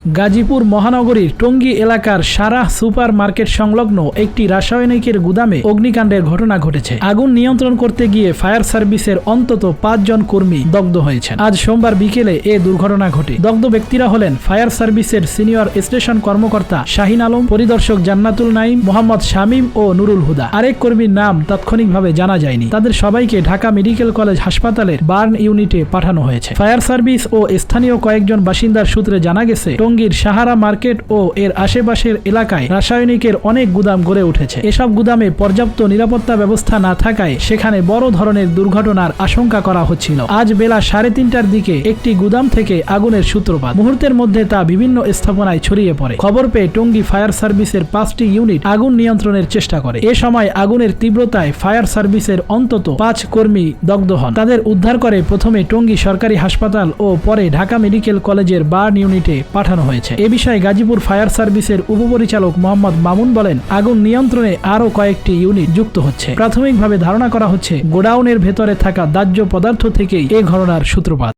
গাজীপুর মহানগরীর টঙ্গী এলাকার Sarah super market সংলগ্ন একটি রাসায়নিকের গুদামে অগ্নিকাণ্ডের ঘটনা ঘটেছে। আগুন নিয়ন্ত্রণ করতে গিয়ে ফায়ার সার্ভিসের অন্তত ৫ জন কর্মী দগ্ধ হয়েছেন। আজ সোমবার বিকেলে এ দুর্ঘটনা ঘটে। দগ্ধ ব্যক্তিরা হলেন ফায়ার সার্ভিসের সিনিয়র স্টেশন কর্মকর্তা শাহিন আলম, পরিদর্শক জান্নাতুল নাইম, মোহাম্মদ শামীম ও নুরুল হুদা। আরেক কর্মীর নাম তাৎক্ষণিকভাবে জানা যায়নি। তাদের সবাইকে ঢাকা মেডিকেল কলেজ হাসপাতালের বার্ন ইউনিটে পাঠানো হয়েছে। ফায়ার সার্ভিস ও স্থানীয় কয়েকজন বাসিন্দার সূত্রে জানা গেছে, টঙ্গীর সাহারা মার্কেট ও এর আশেপাশের এলাকায় রাসায়নিকের অনেক গুদাম গড়ে উঠেছে। এসব গুদামে পর্যাপ্ত নিরাপত্তা ব্যবস্থা না থাকায় সেখানে বড় ধরনের দুর্ঘটনার আশঙ্কা করা হচ্ছিল। আজ বেলা 3:30টার দিকে একটি গুদাম থেকে আগুনের সূত্রপাত। মুহূর্তের মধ্যে তা বিভিন্ন স্থাপনায় ছড়িয়ে পড়ে। খবর পেয়ে টঙ্গী ফায়ার সার্ভিসের 5টি ইউনিট আগুন নিয়ন্ত্রণের চেষ্টা করে। এ সময় আগুনের তীব্রতায় ফায়ার সার্ভিসের অন্তত 5 কর্মী দগ্ধ হন। তাদের উদ্ধার করে প্রথমে টঙ্গী সরকারি হাসপাতাল ও পরে ঢাকা মেডিকেল কলেজের বার্ন ইউনিটে পাঠানো হয়েছে। এ বিষয়ে গাজীপুর ফায়ার সার্ভিসের উপপরিচালক মোহাম্মদ মামুন বলেন, আগুন নিয়ন্ত্রণে আরও কয়েকটি ইউনিট যুক্ত হচ্ছে। প্রাথমিকভাবে ধারণা করা হচ্ছে গোডাউনের ভেতরে থাকা দাহ্য পদার্থ থেকেই এ ঘটনার সূত্রপাত।